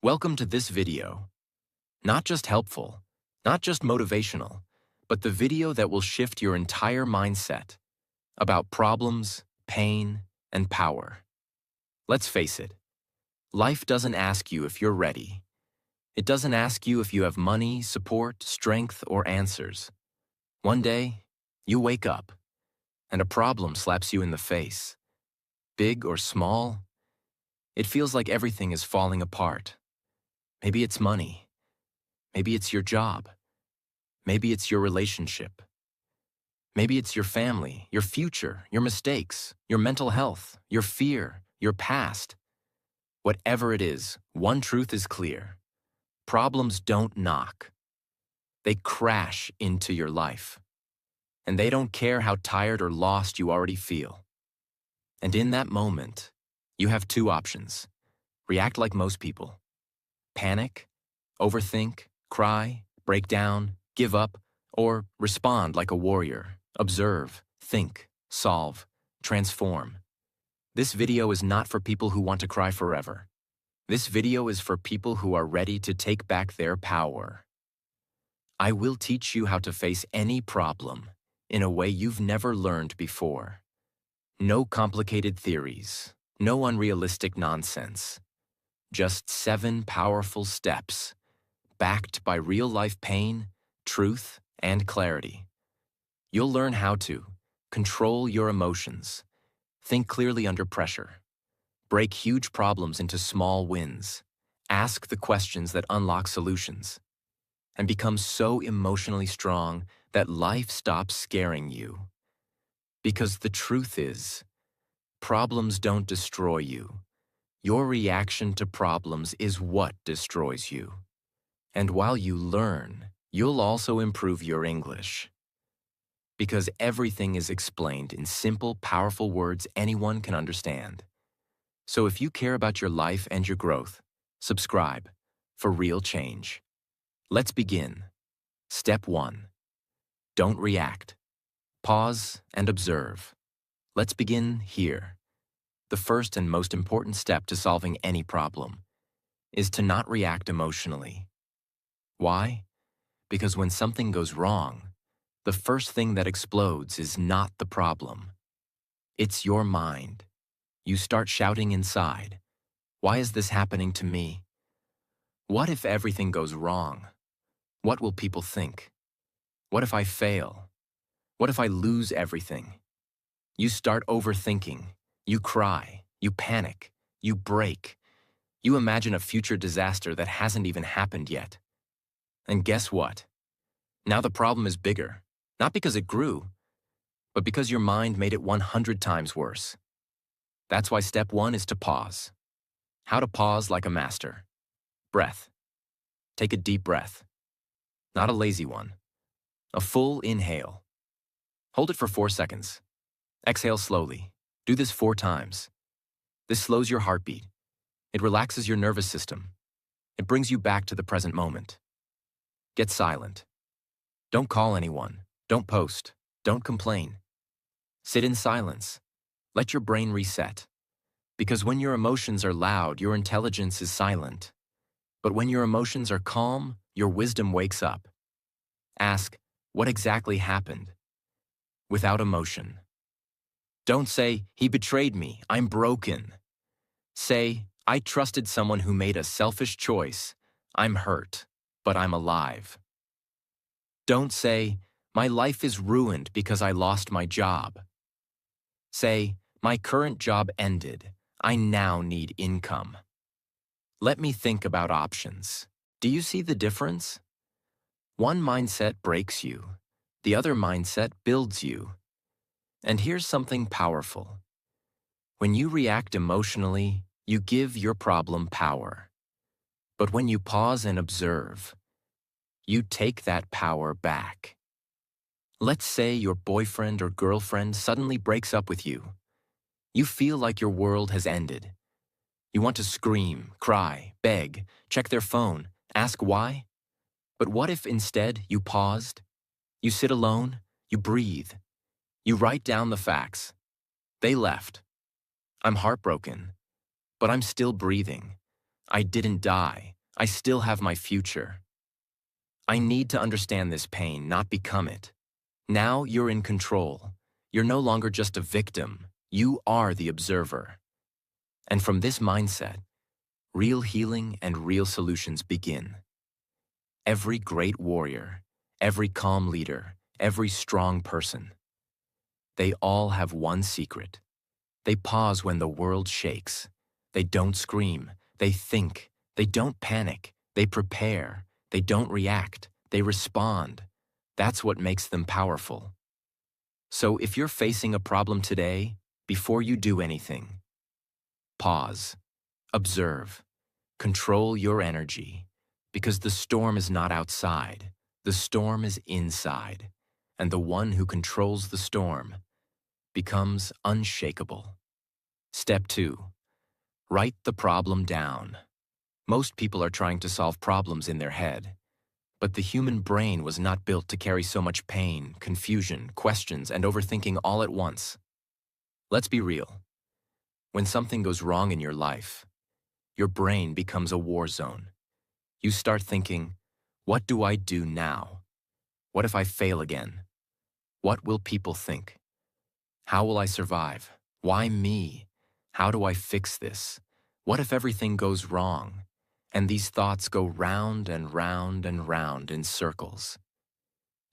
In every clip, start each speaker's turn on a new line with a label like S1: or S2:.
S1: Welcome to this video. Not just helpful, not just motivational, but the video that will shift your entire mindset about problems, pain, and power. Let's face it, life doesn't ask you if you're ready. It doesn't ask you if you have money, support, strength, or answers. One day, you wake up, and a problem slaps you in the face. Big or small, it feels like everything is falling apart. Maybe it's money. Maybe it's your job. Maybe it's your relationship. Maybe it's your family, your future, your mistakes, your mental health, your fear, your past. Whatever it is, one truth is clear. Problems don't knock. They crash into your life. And they don't care how tired or lost you already feel. And in that moment, you have two options. React like most people. Panic, overthink, cry, break down, give up, or respond like a warrior. Observe, think, solve, transform. This video is not for people who want to cry forever. This video is for people who are ready to take back their power. I will teach you how to face any problem in a way you've never learned before. No complicated theories, no unrealistic nonsense. Just 7 powerful steps, backed by real-life pain, truth, and clarity. You'll learn how to control your emotions, think clearly under pressure, break huge problems into small wins, ask the questions that unlock solutions, and become so emotionally strong that life stops scaring you. Because the truth is, problems don't destroy you. Your reaction to problems is what destroys you. And while you learn, you'll also improve your English. Because everything is explained in simple, powerful words anyone can understand. So if you care about your life and your growth, subscribe for real change. Let's begin. Step 1. Don't react. Pause and observe. Let's begin here. The first and most important step to solving any problem is to not react emotionally. Why? Because when something goes wrong, the first thing that explodes is not the problem. It's your mind. You start shouting inside. Why is this happening to me? What if everything goes wrong? What will people think? What if I fail? What if I lose everything? You start overthinking. You cry, you panic, you break. You imagine a future disaster that hasn't even happened yet. And guess what? Now the problem is bigger, not because it grew, but because your mind made it 100 times worse. That's why step 1 is to pause. How to pause like a master. Breath. Take a deep breath. Not a lazy one. A full inhale. Hold it for 4 seconds. Exhale slowly. Do this 4 times. This slows your heartbeat. It relaxes your nervous system. It brings you back to the present moment. Get silent. Don't call anyone. Don't post. Don't complain. Sit in silence. Let your brain reset. Because when your emotions are loud, your intelligence is silent. But when your emotions are calm, your wisdom wakes up. Ask, what exactly happened? Without emotion. Don't say, he betrayed me, I'm broken. Say, I trusted someone who made a selfish choice. I'm hurt, but I'm alive. Don't say, my life is ruined because I lost my job. Say, my current job ended. I now need income. Let me think about options. Do you see the difference? One mindset breaks you. The other mindset builds you. And here's something powerful. When you react emotionally, you give your problem power. But when you pause and observe, you take that power back. Let's say your boyfriend or girlfriend suddenly breaks up with you. You feel like your world has ended. You want to scream, cry, beg, check their phone, ask why. But what if instead you paused? You sit alone, you breathe. You write down the facts. They left. I'm heartbroken, but I'm still breathing. I didn't die. I still have my future. I need to understand this pain, not become it. Now you're in control. You're no longer just a victim. You are the observer. And from this mindset, real healing and real solutions begin. Every great warrior, every calm leader, every strong person, they all have one secret. They pause when the world shakes. They don't scream. They think. They don't panic. They prepare. They don't react. They respond. That's what makes them powerful. So if you're facing a problem today, before you do anything, pause, observe, control your energy, because the storm is not outside. The storm is inside, and the one who controls the storm becomes unshakable. Step 2. Write the problem down. Most people are trying to solve problems in their head, but the human brain was not built to carry so much pain, confusion, questions, and overthinking all at once. Let's be real. When something goes wrong in your life, your brain becomes a war zone. You start thinking, what do I do now? What if I fail again? What will people think? How will I survive? Why me? How do I fix this? What if everything goes wrong? And these thoughts go round and round and round in circles.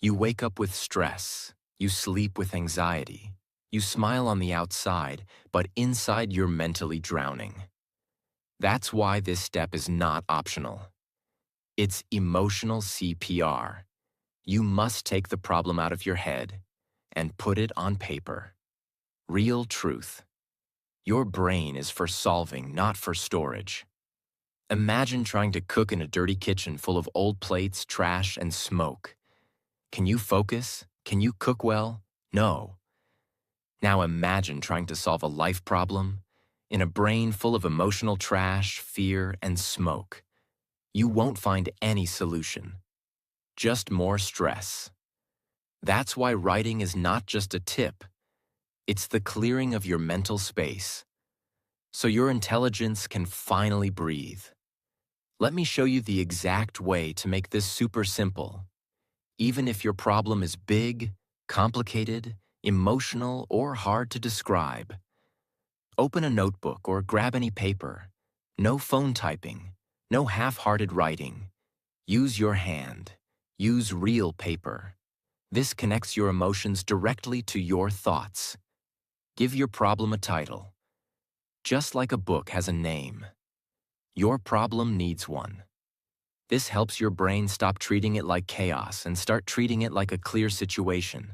S1: You wake up with stress. You sleep with anxiety. You smile on the outside, but inside you're mentally drowning. That's why this step is not optional. It's emotional CPR. You must take the problem out of your head and put it on paper. Real truth. Your brain is for solving, not for storage. Imagine trying to cook in a dirty kitchen full of old plates, trash, and smoke. Can you focus? Can you cook well? No. Now imagine trying to solve a life problem in a brain full of emotional trash, fear, and smoke. You won't find any solution. Just more stress. That's why writing is not just a tip. It's the clearing of your mental space, so your intelligence can finally breathe. Let me show you the exact way to make this super simple. Even if your problem is big, complicated, emotional, or hard to describe. Open a notebook or grab any paper. No phone typing, no half-hearted writing. Use your hand. Use real paper. This connects your emotions directly to your thoughts. Give your problem a title. Just like a book has a name, your problem needs one. This helps your brain stop treating it like chaos and start treating it like a clear situation.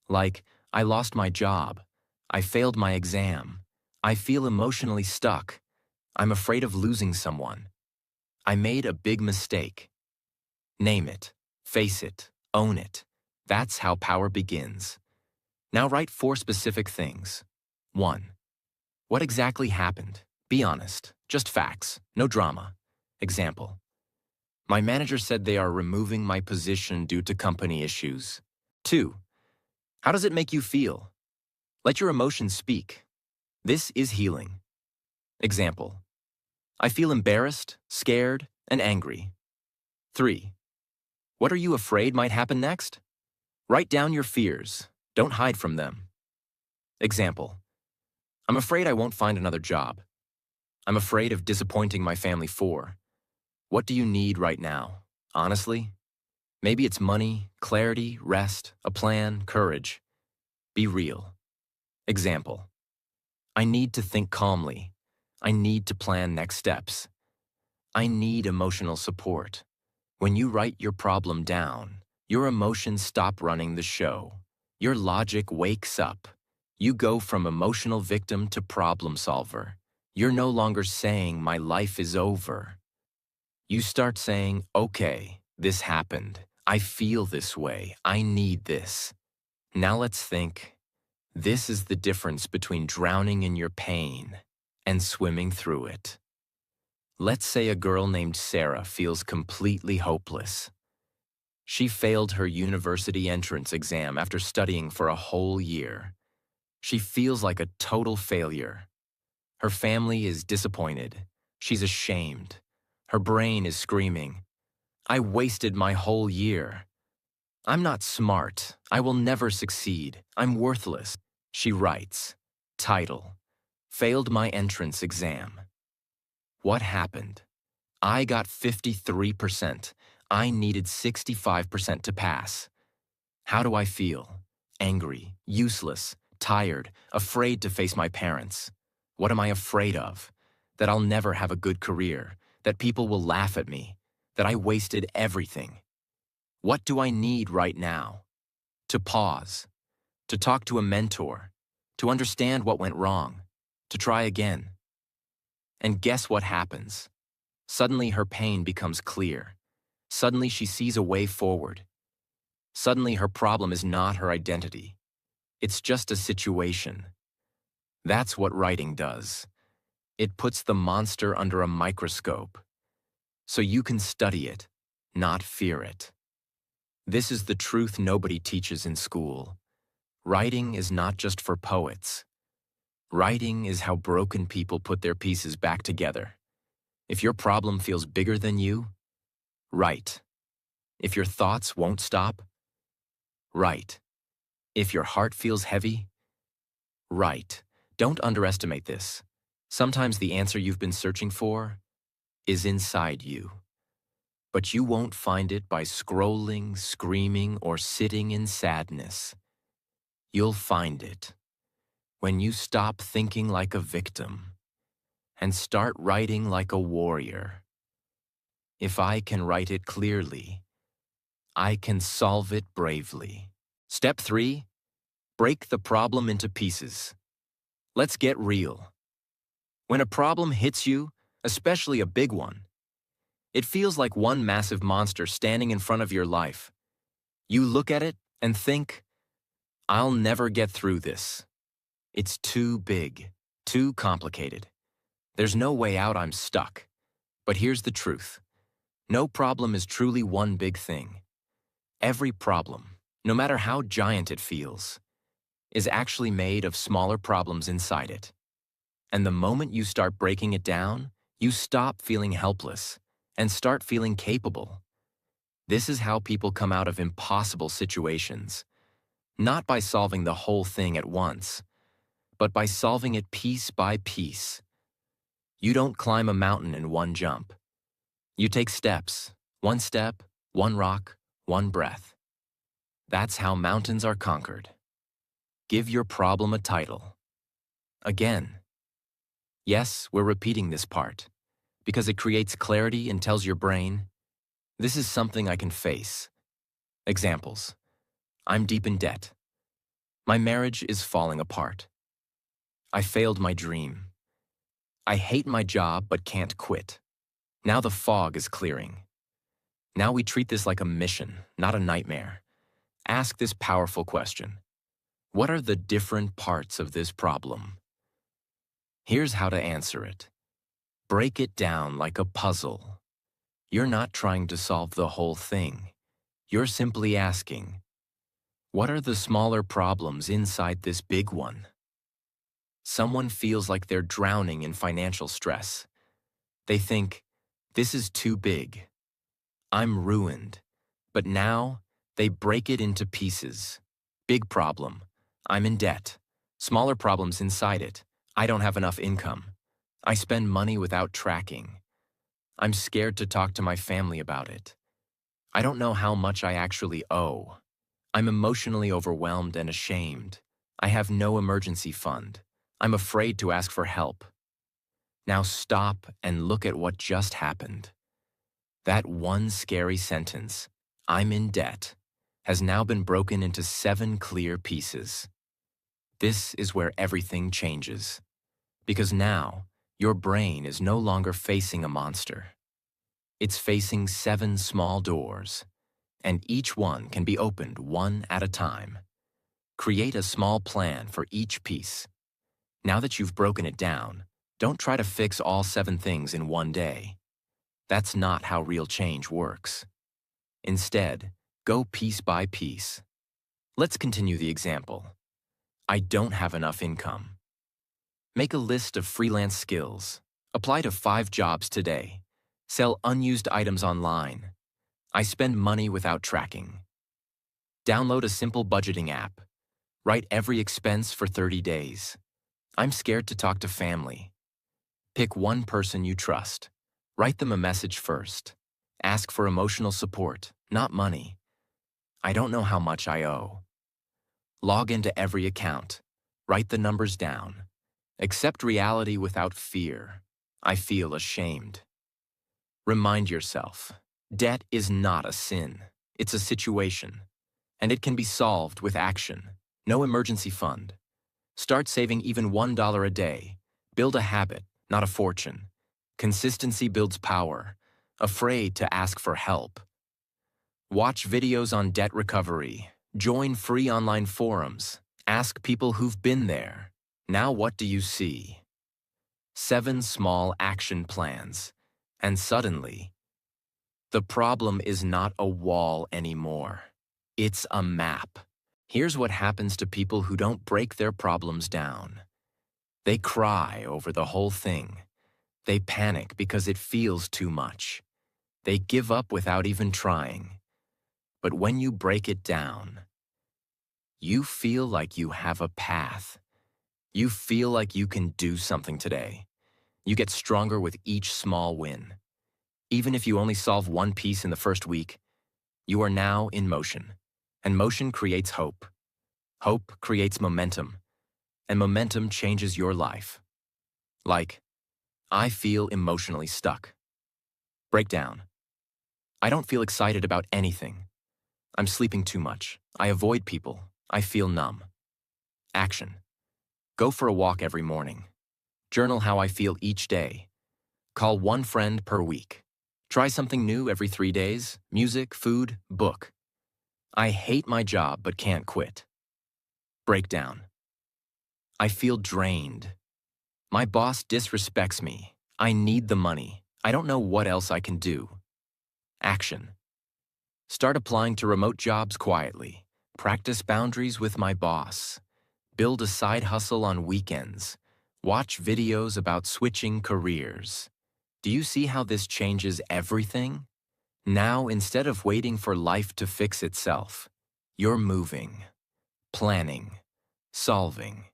S1: Like, I lost my job. I failed my exam. I feel emotionally stuck. I'm afraid of losing someone. I made a big mistake. Name it, face it, own it. That's how power begins. Now write 4 specific things. 1. What exactly happened? Be honest, just facts, no drama. Example. My manager said they are removing my position due to company issues. 2. How does it make you feel? Let your emotions speak. This is healing. Example. I feel embarrassed, scared, and angry. 3. What are you afraid might happen next? Write down your fears. Don't hide from them. Example. I'm afraid I won't find another job. I'm afraid of disappointing my family. 4. What do you need right now? Honestly? Maybe it's money, clarity, rest, a plan, courage. Be real. Example. I need to think calmly. I need to plan next steps. I need emotional support. When you write your problem down, your emotions stop running the show. Your logic wakes up. You go from emotional victim to problem solver. You're no longer saying, my life is over. You start saying, okay, this happened. I feel this way. I need this. Now let's think. This is the difference between drowning in your pain and swimming through it. Let's say a girl named Sarah feels completely hopeless. She failed her university entrance exam after studying for a whole year. She feels like a total failure. Her family is disappointed. She's ashamed. Her brain is screaming, I wasted my whole year. I'm not smart. I will never succeed. I'm worthless. She writes, title, failed my entrance exam. What happened? I got 53%. I needed 65% to pass. How do I feel? Angry, useless, tired, afraid to face my parents. What am I afraid of? That I'll never have a good career, that people will laugh at me, that I wasted everything. What do I need right now? To pause, to talk to a mentor, to understand what went wrong, to try again. And guess what happens? Suddenly her pain becomes clear. Suddenly she sees a way forward. Suddenly her problem is not her identity. It's just a situation. That's what writing does. It puts the monster under a microscope, so you can study it, not fear it. This is the truth nobody teaches in school. Writing is not just for poets. Writing is how broken people put their pieces back together. If your problem feels bigger than you, write. If your thoughts won't stop, write. If your heart feels heavy, write. Don't underestimate this. Sometimes the answer you've been searching for is inside you. But you won't find it by scrolling, screaming, or sitting in sadness. You'll find it when you stop thinking like a victim and start writing like a warrior. If I can write it clearly, I can solve it bravely. Step 3, break the problem into pieces. Let's get real. When a problem hits you, especially a big one, it feels like one massive monster standing in front of your life. You look at it and think, I'll never get through this. It's too big, too complicated. There's no way out, I'm stuck. But here's the truth. No problem is truly one big thing. Every problem, no matter how giant it feels, is actually made of smaller problems inside it. And the moment you start breaking it down, you stop feeling helpless and start feeling capable. This is how people come out of impossible situations, not by solving the whole thing at once, but by solving it piece by piece. You don't climb a mountain in one jump. You take steps, one step, one rock, one breath. That's how mountains are conquered. Give your problem a title. Again. Yes, we're repeating this part, because it creates clarity and tells your brain, this is something I can face. Examples. I'm deep in debt. My marriage is falling apart. I failed my dream. I hate my job but can't quit. Now the fog is clearing. Now we treat this like a mission, not a nightmare. Ask this powerful question. What are the different parts of this problem? Here's how to answer it. Break it down like a puzzle. You're not trying to solve the whole thing. You're simply asking, what are the smaller problems inside this big one? Someone feels like they're drowning in financial stress. They think, this is too big. I'm ruined. But now, they break it into pieces. Big problem. I'm in debt. Smaller problems inside it. I don't have enough income. I spend money without tracking. I'm scared to talk to my family about it. I don't know how much I actually owe. I'm emotionally overwhelmed and ashamed. I have no emergency fund. I'm afraid to ask for help. Now stop and look at what just happened. That one scary sentence, I'm in debt, has now been broken into 7 clear pieces. This is where everything changes. Because now, your brain is no longer facing a monster. It's facing 7 small doors, and each one can be opened one at a time. Create a small plan for each piece. Now that you've broken it down, don't try to fix all 7 things in one day. That's not how real change works. Instead, go piece by piece. Let's continue the example. I don't have enough income. Make a list of freelance skills, Apply to 5 jobs today. Sell unused items online. I spend money without tracking. Download a simple budgeting app. Write every expense for 30 days. I'm scared to talk to family. Pick one person you trust. Write them a message first. Ask for emotional support, not money. I don't know how much I owe. Log into every account. Write the numbers down. Accept reality without fear. I feel ashamed. Remind yourself, debt is not a sin. It's a situation. And it can be solved with action. No emergency fund. Start saving even $1 a day. Build a habit, not a fortune. Consistency builds power. Afraid to ask for help. Watch videos on debt recovery. Join free online forums. Ask people who've been there. Now what do you see? 7 small action plans. And suddenly, the problem is not a wall anymore. It's a map. Here's what happens to people who don't break their problems down. They cry over the whole thing. They panic because it feels too much. They give up without even trying. But when you break it down, you feel like you have a path. You feel like you can do something today. You get stronger with each small win. Even if you only solve one piece in the first week, you are now in motion. And motion creates hope. Hope creates momentum. And momentum changes your life. Like, I feel emotionally stuck. Breakdown. I don't feel excited about anything. I'm sleeping too much. I avoid people. I feel numb. Action. Go for a walk every morning. Journal how I feel each day. Call one friend per week. Try something new every 3 days. Music, food, book. I hate my job but can't quit. Breakdown. I feel drained. My boss disrespects me. I need the money. I don't know what else I can do. Action. Start applying to remote jobs quietly. Practice boundaries with my boss. Build a side hustle on weekends. Watch videos about switching careers. Do you see how this changes everything? Now, instead of waiting for life to fix itself, you're moving, planning, solving.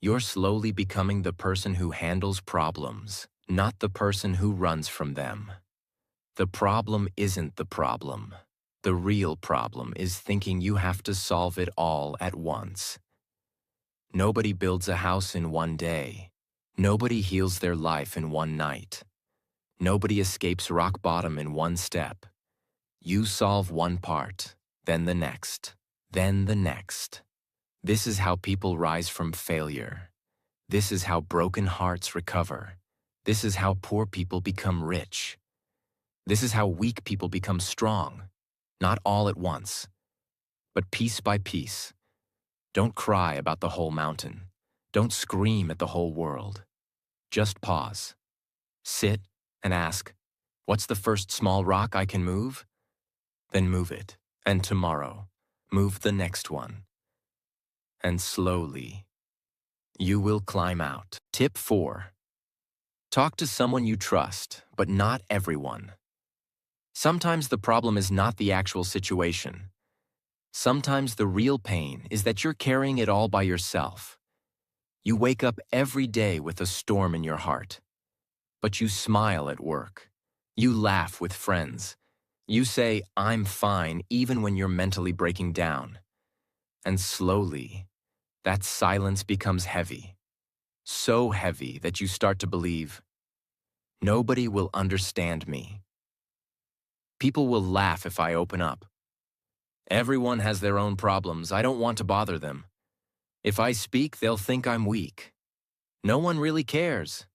S1: You're slowly becoming the person who handles problems, not the person who runs from them. The problem isn't the problem. The real problem is thinking you have to solve it all at once. Nobody builds a house in one day. Nobody heals their life in one night. Nobody escapes rock bottom in one step. You solve one part, then the next, then the next. This is how people rise from failure. This is how broken hearts recover. This is how poor people become rich. This is how weak people become strong. Not all at once, but piece by piece. Don't cry about the whole mountain. Don't scream at the whole world. Just pause. Sit and ask, what's the first small rock I can move? Then move it. And tomorrow, move the next one. And slowly, you will climb out. Tip 4. Talk to someone you trust, but not everyone. Sometimes the problem is not the actual situation. Sometimes the real pain is that you're carrying it all by yourself. You wake up every day with a storm in your heart. But you smile at work. You laugh with friends. You say, I'm fine, even when you're mentally breaking down. And slowly, that silence becomes heavy. So heavy that you start to believe, nobody will understand me. People will laugh if I open up. Everyone has their own problems. I don't want to bother them. If I speak, they'll think I'm weak. No one really cares.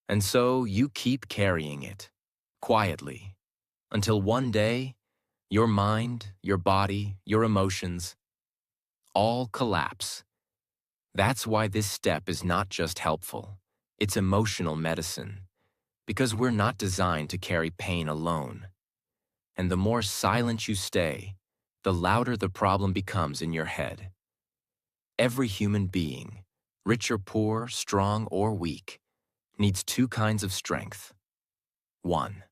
S1: And so you keep carrying it, quietly, until one day, your mind, your body, your emotions, all collapse. That's why this step is not just helpful. It's emotional medicine, because we're not designed to carry pain alone. And the more silent you stay, the louder the problem becomes in your head. Every human being, rich or poor, strong or weak, needs two kinds of strength. 1.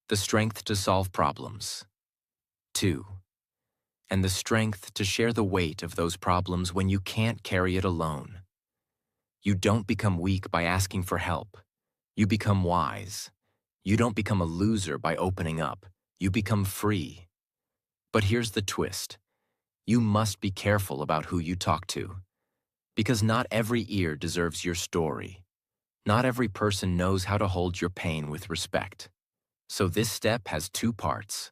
S1: The strength to solve problems. 2. And the strength to share the weight of those problems when you can't carry it alone. You don't become weak by asking for help. You become wise. You don't become a loser by opening up. You become free. But here's the twist. You must be careful about who you talk to. Because not every ear deserves your story. Not every person knows how to hold your pain with respect. So this step has two parts.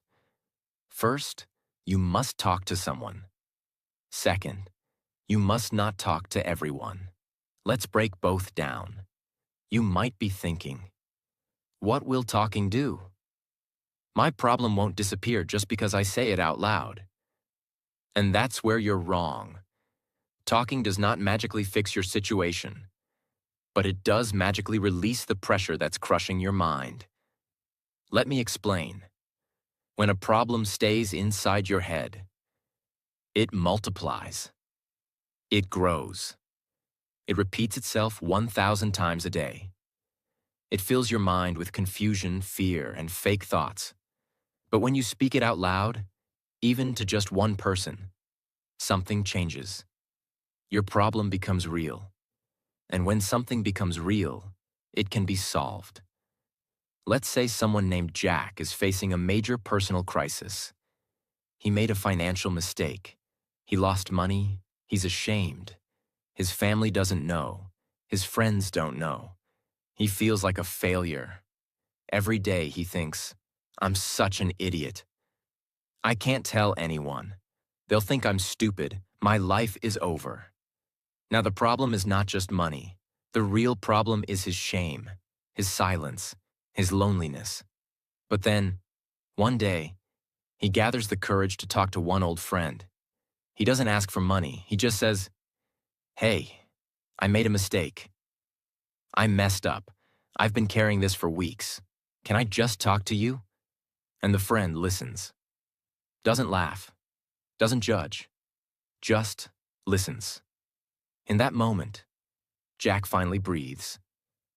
S1: First, you must talk to someone. Second, you must not talk to everyone. Let's break both down. You might be thinking, what will talking do? My problem won't disappear just because I say it out loud. And that's where you're wrong. Talking does not magically fix your situation, but it does magically release the pressure that's crushing your mind. Let me explain. When a problem stays inside your head, it multiplies. It grows. It repeats itself 1,000 times a day. It fills your mind with confusion, fear, and fake thoughts. But when you speak it out loud, even to just one person, something changes. Your problem becomes real. And when something becomes real, it can be solved. Let's say someone named Jack is facing a major personal crisis. He made a financial mistake. He lost money. He's ashamed. His family doesn't know. His friends don't know. He feels like a failure. Every day he thinks, I'm such an idiot. I can't tell anyone. They'll think I'm stupid. My life is over. Now the problem is not just money. The real problem is his shame, his silence, his loneliness. But then, one day, he gathers the courage to talk to one old friend. He doesn't ask for money. He just says, hey, I made a mistake. I messed up. I've been carrying this for weeks. Can I just talk to you? And the friend listens. Doesn't laugh. Doesn't judge. Just listens. In that moment, Jack finally breathes.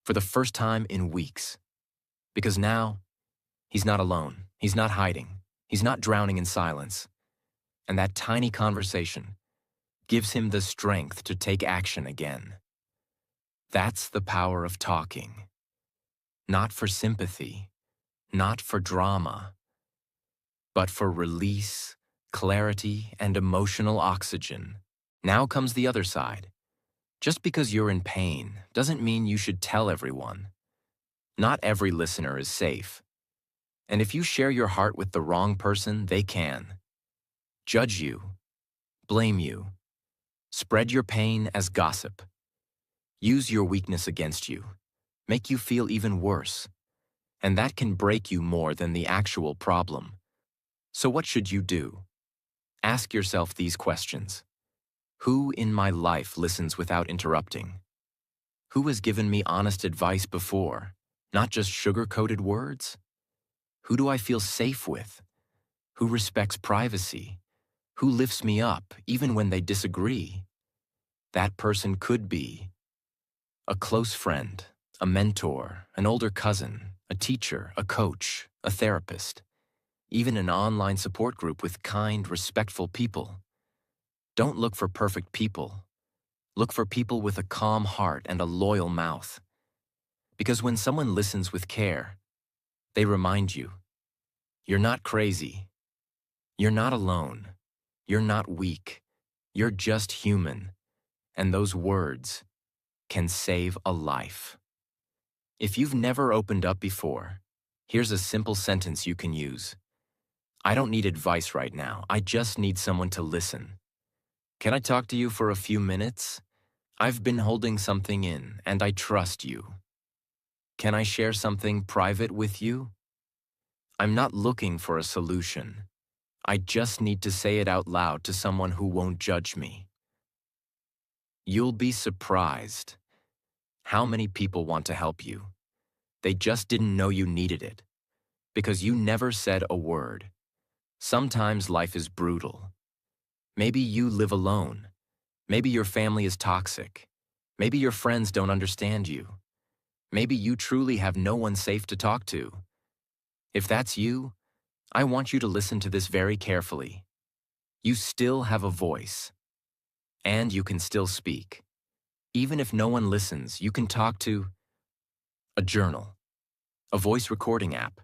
S1: For the first time in weeks. Because now, he's not alone. He's not hiding. He's not drowning in silence. And that tiny conversation gives him the strength to take action again. That's the power of talking. Not for sympathy, not for drama, but for release, clarity, and emotional oxygen. Now comes the other side. Just because you're in pain doesn't mean you should tell everyone. Not every listener is safe. And if you share your heart with the wrong person, they can judge you, blame you, spread your pain as gossip, use your weakness against you, make you feel even worse. And that can break you more than the actual problem. So what should you do? Ask yourself these questions. Who in my life listens without interrupting? Who has given me honest advice before, not just sugar-coated words? Who do I feel safe with? Who respects privacy? Who lifts me up even when they disagree? That person could be a close friend, a mentor, an older cousin, a teacher, a coach, a therapist, even an online support group with kind, respectful people. Don't look for perfect people. Look for people with a calm heart and a loyal mouth. Because when someone listens with care, they remind you, you're not crazy. You're not alone. You're not weak. You're just human. And those words can save a life. If you've never opened up before, here's a simple sentence you can use. I don't need advice right now. I just need someone to listen. Can I talk to you for a few minutes? I've been holding something in, and I trust you. Can I share something private with you? I'm not looking for a solution. I just need to say it out loud to someone who won't judge me. You'll be surprised how many people want to help you. They just didn't know you needed it because you never said a word. Sometimes life is brutal. Maybe you live alone. Maybe your family is toxic. Maybe your friends don't understand you. Maybe you truly have no one safe to talk to. If that's you, I want you to listen to this very carefully. You still have a voice, and you can still speak. Even if no one listens, you can talk to a journal, a voice recording app,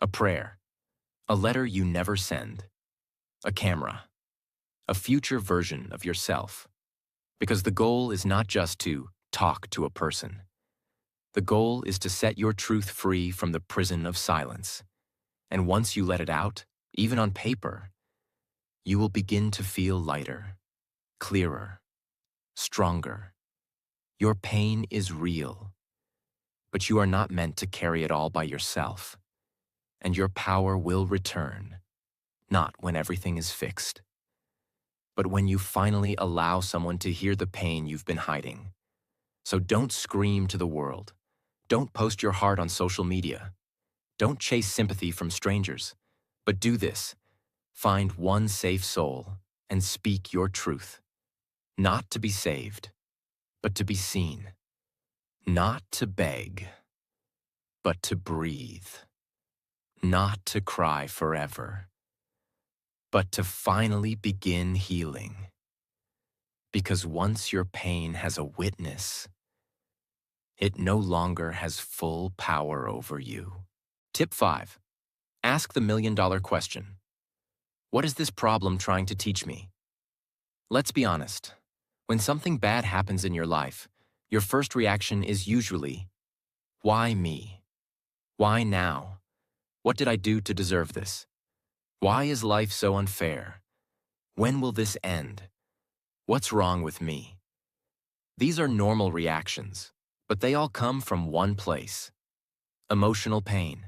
S1: a prayer, a letter you never send, a camera, a future version of yourself. Because the goal is not just to talk to a person. The goal is to set your truth free from the prison of silence. And once you let it out, even on paper, you will begin to feel lighter, clearer, stronger. Your pain is real, but you are not meant to carry it all by yourself. And your power will return, not when everything is fixed, but when you finally allow someone to hear the pain you've been hiding. So don't scream to the world. Don't post your heart on social media. Don't chase sympathy from strangers. But do this. Find one safe soul and speak your truth. Not to be saved, but to be seen. Not to beg, but to breathe. Not to cry forever, but to finally begin healing. Because once your pain has a witness, it no longer has full power over you. Tip 5. Ask the million-dollar question. What is this problem trying to teach me? Let's be honest. When something bad happens in your life, your first reaction is usually, why me? Why now? What did I do to deserve this? Why is life so unfair? When will this end? What's wrong with me? These are normal reactions, but they all come from one place: emotional pain.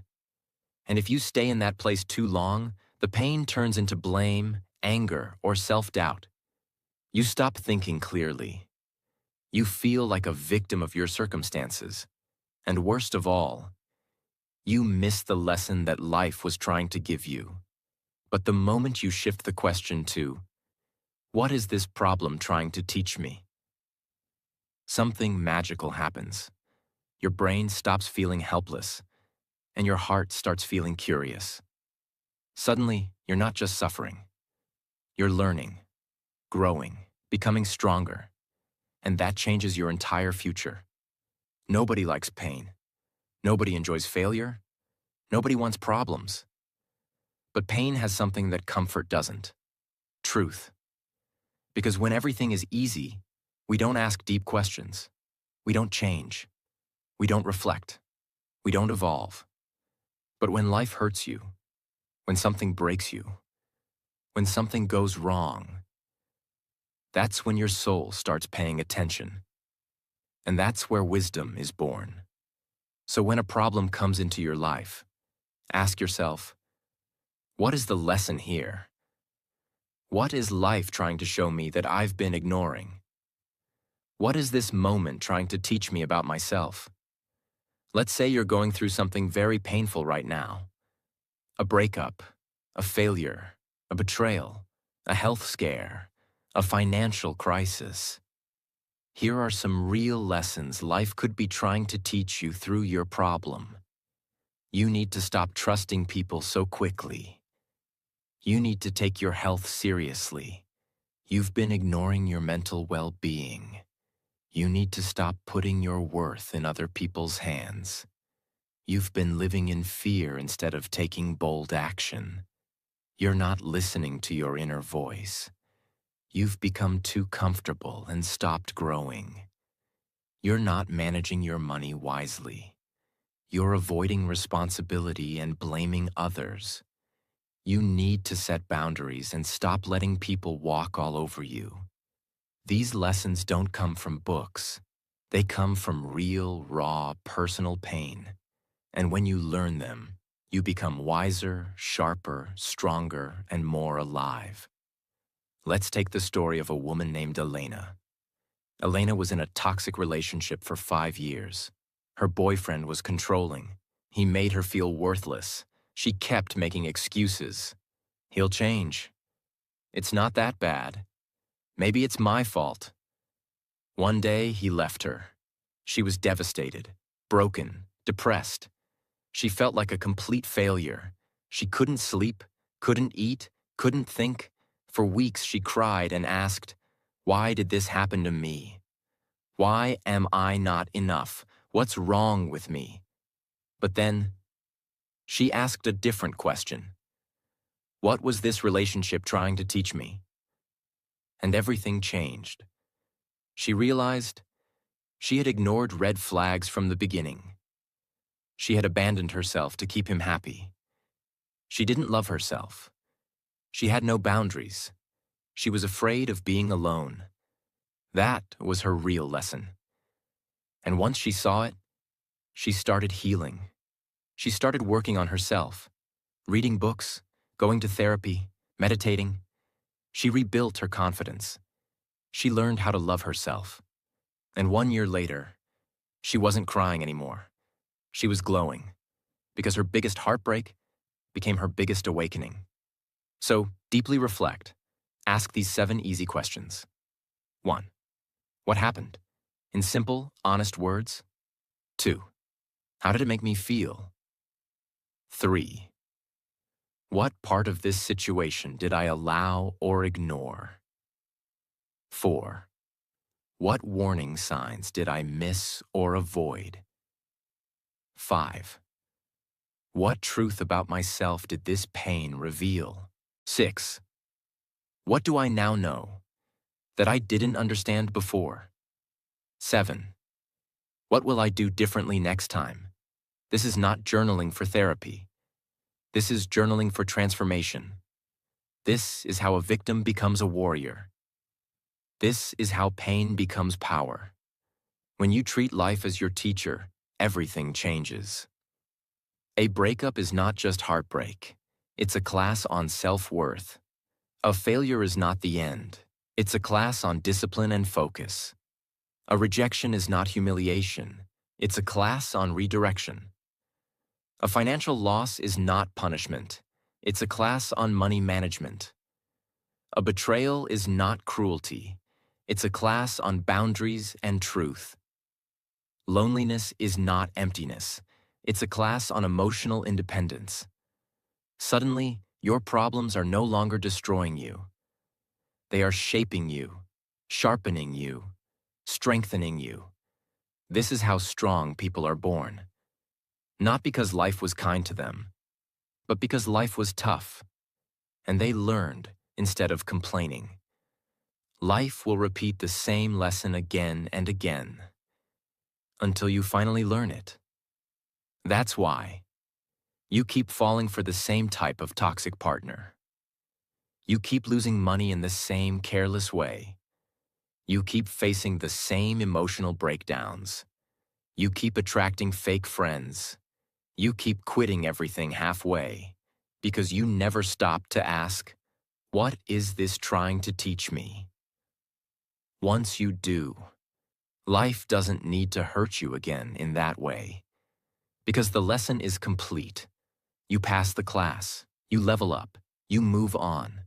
S1: And if you stay in that place too long, the pain turns into blame, anger, or self-doubt. You stop thinking clearly. You feel like a victim of your circumstances. And worst of all, you miss the lesson that life was trying to give you. But the moment you shift the question to, what is this problem trying to teach me? Something magical happens. Your brain stops feeling helpless, and your heart starts feeling curious. Suddenly, you're not just suffering. You're learning, growing, becoming stronger, and that changes your entire future. Nobody likes pain. Nobody enjoys failure. Nobody wants problems. But pain has something that comfort doesn't: truth. Because when everything is easy, we don't ask deep questions. We don't change. We don't reflect. We don't evolve. But when life hurts you, when something breaks you, when something goes wrong, that's when your soul starts paying attention. And that's where wisdom is born. So when a problem comes into your life, ask yourself, what is the lesson here? What is life trying to show me that I've been ignoring? What is this moment trying to teach me about myself? Let's say you're going through something very painful right now. A breakup, a failure, a betrayal, a health scare, a financial crisis. Here are some real lessons life could be trying to teach you through your problem. You need to stop trusting people so quickly. You need to take your health seriously. You've been ignoring your mental well-being. You need to stop putting your worth in other people's hands. You've been living in fear instead of taking bold action. You're not listening to your inner voice. You've become too comfortable and stopped growing. You're not managing your money wisely. You're avoiding responsibility and blaming others. You need to set boundaries and stop letting people walk all over you. These lessons don't come from books. They come from real, raw, personal pain. And when you learn them, you become wiser, sharper, stronger, and more alive. Let's take the story of a woman named Elena. Elena was in a toxic relationship for 5 years. Her boyfriend was controlling. He made her feel worthless. She kept making excuses. He'll change. It's not that bad. Maybe it's my fault. One day, he left her. She was devastated. broken, depressed. She felt like a complete failure. She couldn't sleep, couldn't eat, couldn't think. For weeks she cried and asked, "Why did this happen to me? Why am I not enough? What's wrong with me?" But then, she asked a different question. What was this relationship trying to teach me? And everything changed. She realized she had ignored red flags from the beginning. She had abandoned herself to keep him happy. She didn't love herself. She had no boundaries. She was afraid of being alone. That was her real lesson. And once she saw it, she started healing. She started working on herself, reading books, going to therapy, meditating. She rebuilt her confidence. She learned how to love herself. And 1 year later, she wasn't crying anymore. She was glowing, because her biggest heartbreak became her biggest awakening. So, deeply reflect. Ask these 7 easy questions. 1. What happened? In simple, honest words. 2. How did it make me feel? 3. What part of this situation did I allow or ignore? 4. What warning signs did I miss or avoid? 5. What truth about myself did this pain reveal? 6. What do I now know that I didn't understand before? 7. What will I do differently next time? This is not journaling for therapy. This is journaling for transformation. This is how a victim becomes a warrior. This is how pain becomes power. When you treat life as your teacher, everything changes. A breakup is not just heartbreak. It's a class on self-worth. A failure is not the end. It's a class on discipline and focus. A rejection is not humiliation. It's a class on redirection. A financial loss is not punishment. It's a class on money management. A betrayal is not cruelty. It's a class on boundaries and truth. Loneliness is not emptiness. It's a class on emotional independence. Suddenly, your problems are no longer destroying you. They are shaping you, sharpening you, strengthening you. This is how strong people are born. Not because life was kind to them, but because life was tough, and they learned instead of complaining. Life will repeat the same lesson again and again, until you finally learn it. That's why you keep falling for the same type of toxic partner. You keep losing money in the same careless way. You keep facing the same emotional breakdowns. You keep attracting fake friends. You keep quitting everything halfway because you never stop to ask, what is this trying to teach me? Once you do, life doesn't need to hurt you again in that way, because the lesson is complete. You pass the class, you level up, you move on.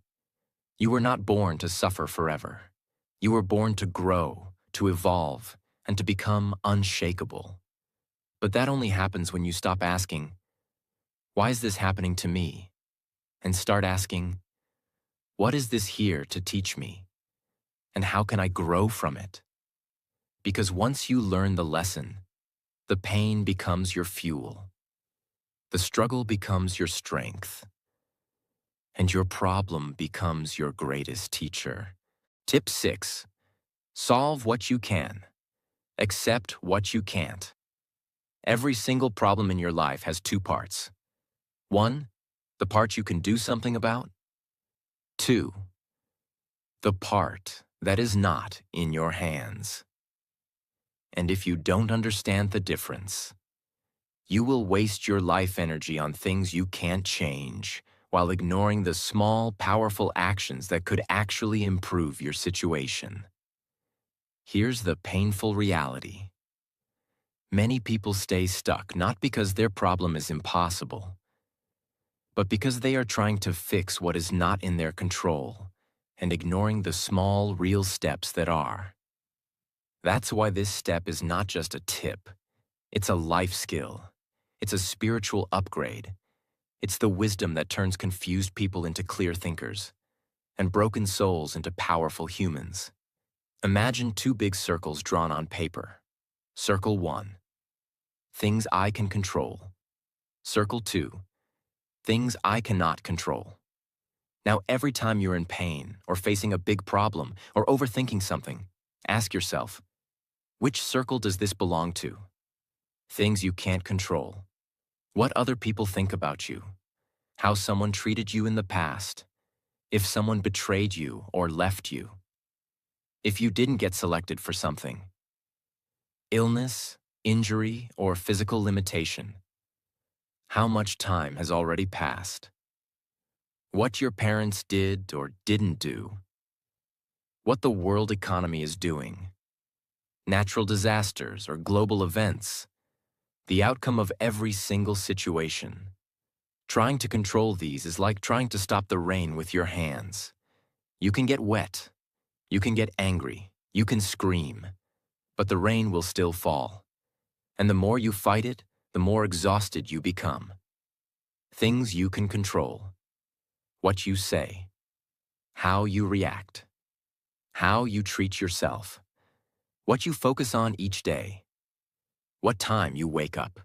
S1: You were not born to suffer forever. You were born to grow, to evolve, and to become unshakable. But that only happens when you stop asking, why is this happening to me? And start asking, what is this here to teach me? And how can I grow from it? Because once you learn the lesson, the pain becomes your fuel. The struggle becomes your strength. And your problem becomes your greatest teacher. Tip 6. Solve what you can. Accept what you can't. Every single problem in your life has 2 parts. 1, the part you can do something about. 2, the part that is not in your hands. And if you don't understand the difference, you will waste your life energy on things you can't change while ignoring the small, powerful actions that could actually improve your situation. Here's the painful reality. Many people stay stuck not because their problem is impossible, but because they are trying to fix what is not in their control and ignoring the small, real steps that are. That's why this step is not just a tip. It's a life skill. It's a spiritual upgrade. It's the wisdom that turns confused people into clear thinkers and broken souls into powerful humans. Imagine two big circles drawn on paper. Circle 1, things I can control. Circle 2, things I cannot control. Now, every time you're in pain or facing a big problem or overthinking something, ask yourself, which circle does this belong to? Things you can't control. What other people think about you. How someone treated you in the past. If someone betrayed you or left you. If you didn't get selected for something. Illness, injury, or physical limitation. How much time has already passed? What your parents did or didn't do. What the world economy is doing. Natural disasters or global events. The outcome of every single situation. Trying to control these is like trying to stop the rain with your hands. You can get wet. You can get angry. You can scream. But the rain will still fall. And the more you fight it, the more exhausted you become. Things you can control. What you say. How you react. How you treat yourself. What you focus on each day. What time you wake up.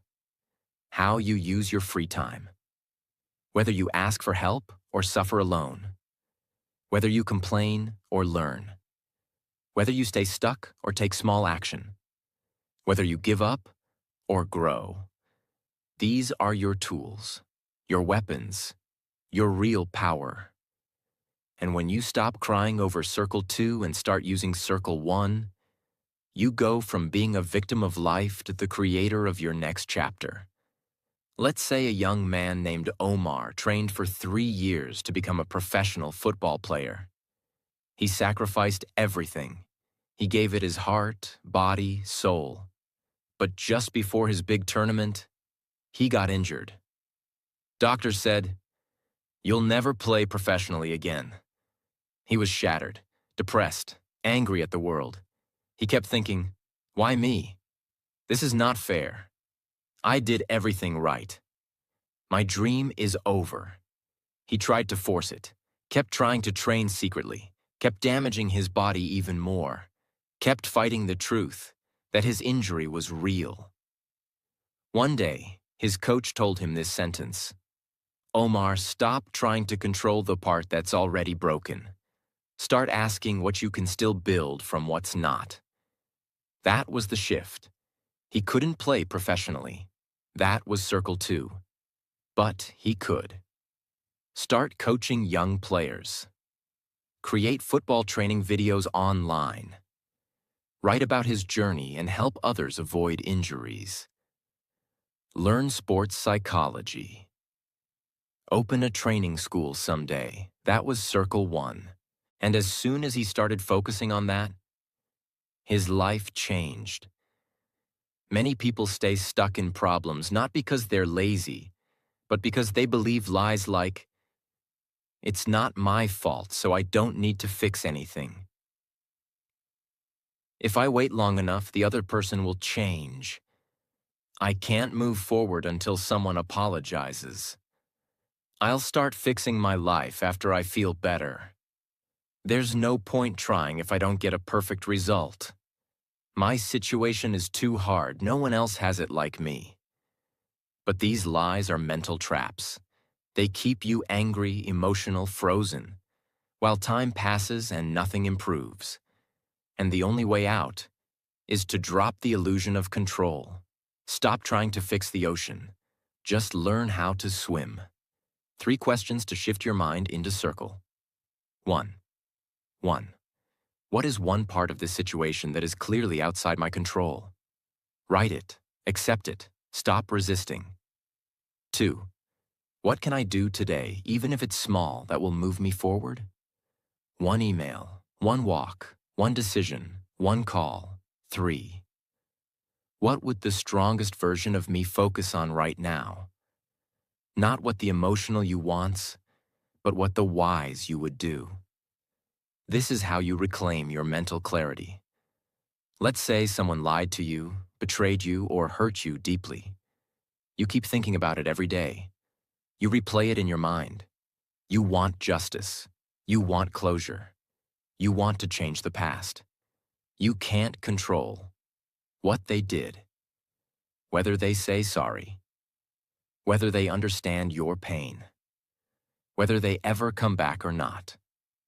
S1: How you use your free time. Whether you ask for help or suffer alone. Whether you complain or learn. Whether you stay stuck or take small action. Whether you give up or grow. These are your tools, your weapons, your real power. And when you stop crying over Circle 2 and start using Circle 1, you go from being a victim of life to the creator of your next chapter. Let's say a young man named Omar trained for 3 years to become a professional football player. He sacrificed everything. He gave it his heart, body, soul. But just before his big tournament, he got injured. Doctors said, "You'll never play professionally again." He was shattered, depressed, angry at the world. He kept thinking, why me? This is not fair. I did everything right. My dream is over. He tried to force it, kept trying to train secretly, kept damaging his body even more, kept fighting the truth that his injury was real. One day, his coach told him this sentence, "Omar, stop trying to control the part that's already broken. Start asking what you can still build from what's not." That was the shift. He couldn't play professionally. That was Circle 2. But he could. Start coaching young players. Create football training videos online. Write about his journey and help others avoid injuries. Learn sports psychology. Open a training school someday. That was Circle 1. And as soon as he started focusing on that, his life changed. Many people stay stuck in problems not because they're lazy, but because they believe lies like, "It's not my fault, so I don't need to fix anything. If I wait long enough, the other person will change. I can't move forward until someone apologizes. I'll start fixing my life after I feel better. There's no point trying if I don't get a perfect result. My situation is too hard. No one else has it like me." But these lies are mental traps. They keep you angry, emotional, frozen, while time passes and nothing improves. And the only way out is to drop the illusion of control. Stop trying to fix the ocean. Just learn how to swim. 3 questions to shift your mind into Circle. 1. What is one part of this situation that is clearly outside my control? Write it. Accept it. Stop resisting. 2. What can I do today, even if it's small, that will move me forward? 1 email, 1 walk, 1 decision, 1 call. 3. What would the strongest version of me focus on right now? Not what the emotional you wants, but what the wise you would do. This is how you reclaim your mental clarity. Let's say someone lied to you, betrayed you, or hurt you deeply. You keep thinking about it every day. You replay it in your mind. You want justice. You want closure. You want to change the past. You can't control what they did, whether they say sorry, whether they understand your pain, whether they ever come back or not.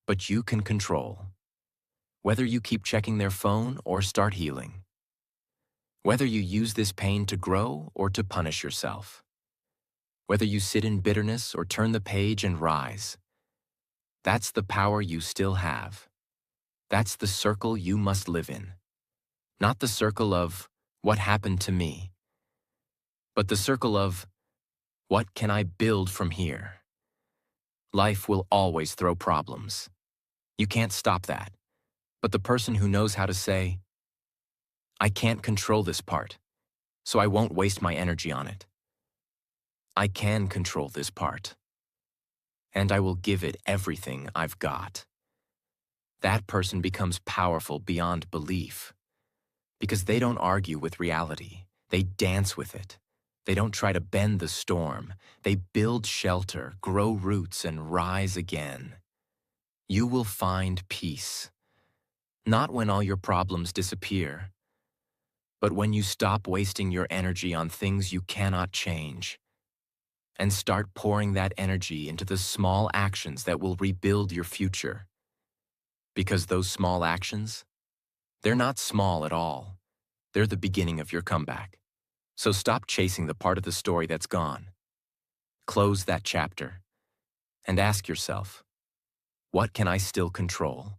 S1: But you can control whether you keep checking their phone or start healing, whether you use this pain to grow or to punish yourself, whether you sit in bitterness or turn the page and rise. That's the power you still have. That's the circle you must live in. Not the circle of what happened to me, but the circle of what can I build from here? Life will always throw problems. You can't stop that. But the person who knows how to say, I can't control this part, so I won't waste my energy on it. I can control this part, and I will give it everything I've got. That person becomes powerful beyond belief, because they don't argue with reality. They dance with it. They don't try to bend the storm. They build shelter, grow roots, and rise again. You will find peace, not when all your problems disappear, but when you stop wasting your energy on things you cannot change and start pouring that energy into the small actions that will rebuild your future. Because those small actions, they're not small at all. They're the beginning of your comeback. So stop chasing the part of the story that's gone. Close that chapter and ask yourself, what can I still control?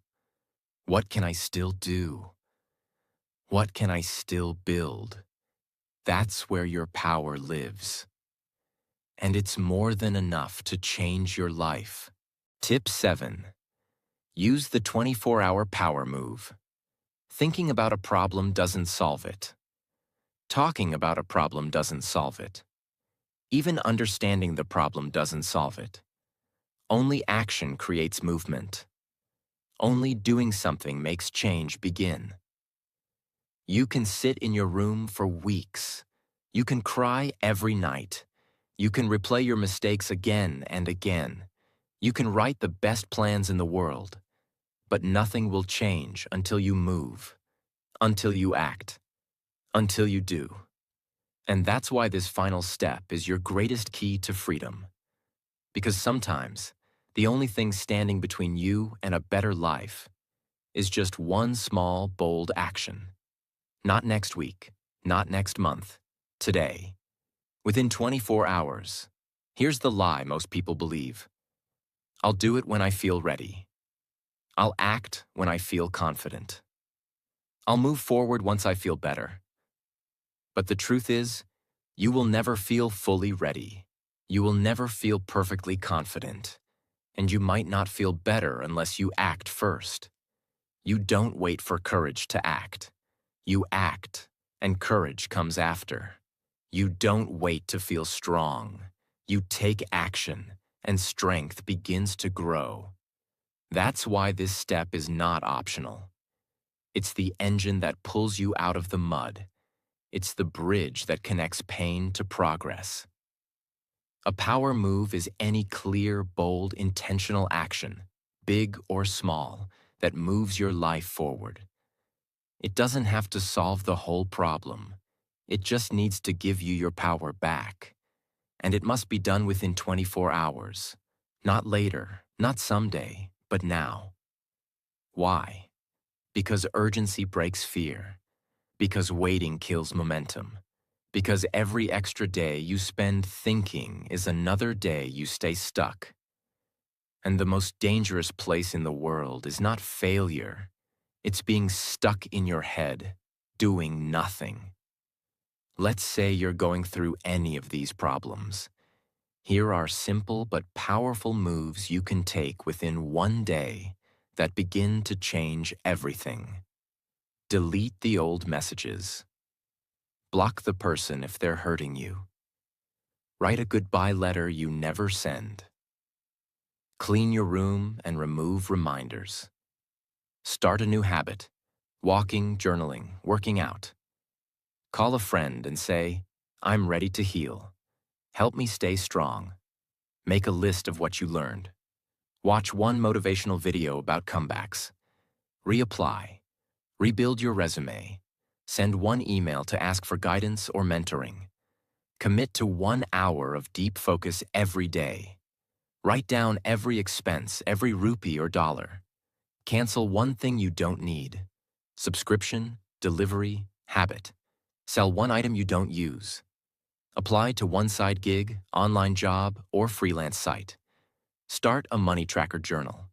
S1: What can I still do? What can I still build? That's where your power lives. And it's more than enough to change your life. Tip 7. Use the 24-hour power move. Thinking about a problem doesn't solve it. Talking about a problem doesn't solve it. Even understanding the problem doesn't solve it. Only action creates movement. Only doing something makes change begin. You can sit in your room for weeks. You can cry every night. You can replay your mistakes again and again. You can write the best plans in the world. But nothing will change until you move, until you act, until you do. And that's why this final step is your greatest key to freedom. Because sometimes, the only thing standing between you and a better life is just one small, bold action. Not next week, not next month, today. Within 24 hours. Here's the lie most people believe. I'll do it when I feel ready. I'll act when I feel confident. I'll move forward once I feel better. But the truth is, you will never feel fully ready. You will never feel perfectly confident. And you might not feel better unless you act first. You don't wait for courage to act. You act, and courage comes after. You don't wait to feel strong. You take action, and strength begins to grow. That's why this step is not optional. It's the engine that pulls you out of the mud. It's the bridge that connects pain to progress. A power move is any clear, bold, intentional action, big or small, that moves your life forward. It doesn't have to solve the whole problem. It just needs to give you your power back. And it must be done within 24 hours. Not later, not someday, but now. Why? Because urgency breaks fear. Because waiting kills momentum. Because every extra day you spend thinking is another day you stay stuck. And the most dangerous place in the world is not failure. It's being stuck in your head, doing nothing. Let's say you're going through any of these problems. Here are simple but powerful moves you can take within one day that begin to change everything. Delete the old messages. Block the person if they're hurting you. Write a goodbye letter you never send. Clean your room and remove reminders. Start a new habit. Walking, journaling, working out. Call a friend and say, I'm ready to heal. Help me stay strong. Make a list of what you learned. Watch one motivational video about comebacks. Reapply. Rebuild your resume. Send one email to ask for guidance or mentoring. Commit to 1 hour of deep focus every day. Write down every expense, every rupee or dollar. Cancel one thing you don't need. Subscription, delivery, habit. Sell one item you don't use. Apply to one side gig, online job, or freelance site. Start a money tracker journal.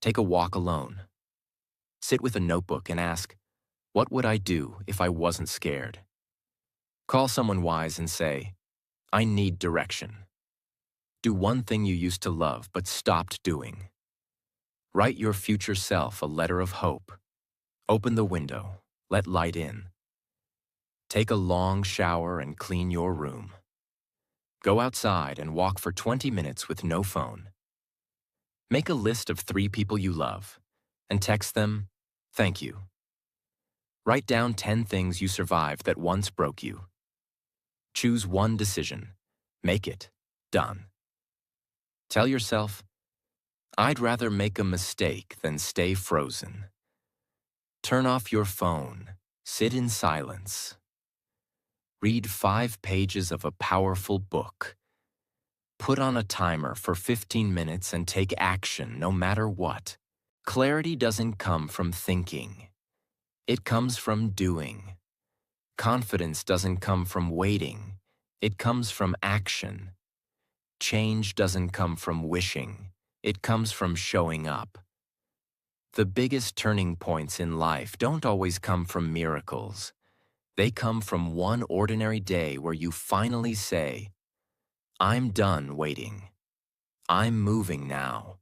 S1: Take a walk alone. Sit with a notebook and ask, what would I do if I wasn't scared? Call someone wise and say, I need direction. Do one thing you used to love but stopped doing. Write your future self a letter of hope. Open the window. Let light in. Take a long shower and clean your room. Go outside and walk for 20 minutes with no phone. Make a list of 3 people you love and text them, thank you. Write down 10 things you survived that once broke you. Choose one decision. Make it. Done. Tell yourself, I'd rather make a mistake than stay frozen. Turn off your phone. Sit in silence. Read 5 pages of a powerful book. Put on a timer for 15 minutes and take action no matter what. Clarity doesn't come from thinking. It comes from doing. Confidence doesn't come from waiting. It comes from action. Change doesn't come from wishing. It comes from showing up. The biggest turning points in life don't always come from miracles. They come from one ordinary day where you finally say, I'm done waiting. I'm moving now.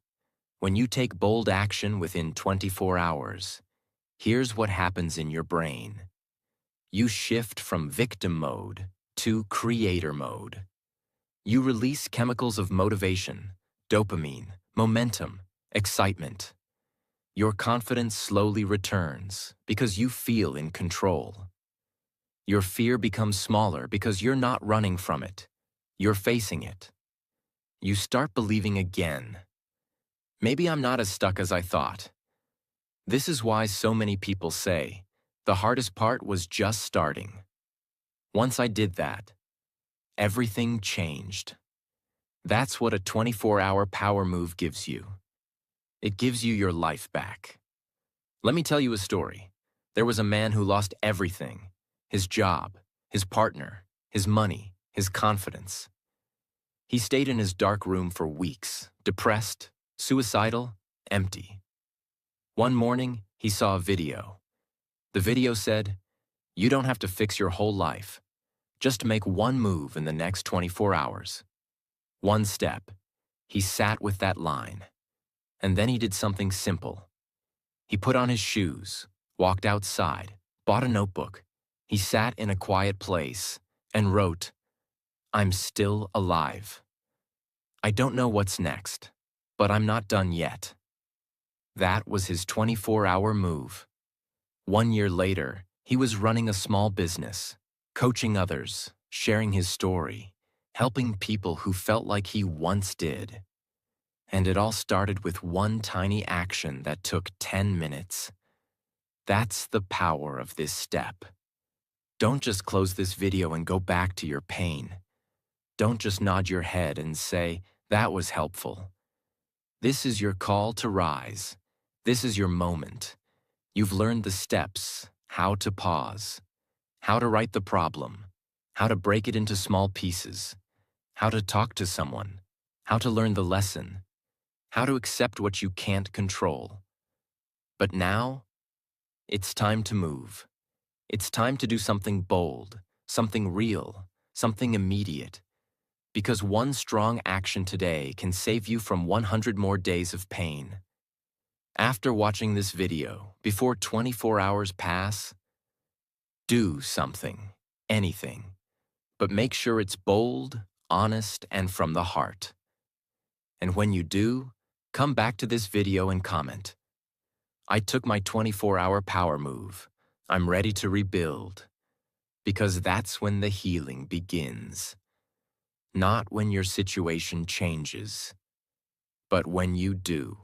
S1: When you take bold action within 24 hours, here's what happens in your brain. You shift from victim mode to creator mode. You release chemicals of motivation, dopamine, momentum, excitement. Your confidence slowly returns because you feel in control. Your fear becomes smaller because you're not running from it. You're facing it. You start believing again. Maybe I'm not as stuck as I thought. This is why so many people say, the hardest part was just starting. Once I did that, everything changed. That's what a 24-hour power move gives you. It gives you your life back. Let me tell you a story. There was a man who lost everything. His job, his partner, his money, his confidence. He stayed in his dark room for weeks, depressed, suicidal, empty. One morning, he saw a video. The video said, you don't have to fix your whole life. Just make one move in the next 24 hours. One step. He sat with that line. And then he did something simple. He put on his shoes, walked outside, bought a notebook. He sat in a quiet place and wrote, I'm still alive. I don't know what's next, but I'm not done yet. That was his 24-hour move. 1 year later, he was running a small business, coaching others, sharing his story, helping people who felt like he once did. And it all started with one tiny action that took 10 minutes. That's the power of this step. Don't just close this video and go back to your pain. Don't just nod your head and say, that was helpful. This is your call to rise. This is your moment. You've learned the steps, how to pause, how to write the problem, how to break it into small pieces, how to talk to someone, how to learn the lesson, how to accept what you can't control. But now, it's time to move. It's time to do something bold, something real, something immediate. Because one strong action today can save you from 100 more days of pain. After watching this video, before 24 hours pass, do something, anything. But make sure it's bold, honest, and from the heart. And when you do, come back to this video and comment. I took my 24-hour power move. I'm ready to rebuild. because that's when the healing begins. Not when your situation changes, but when you do.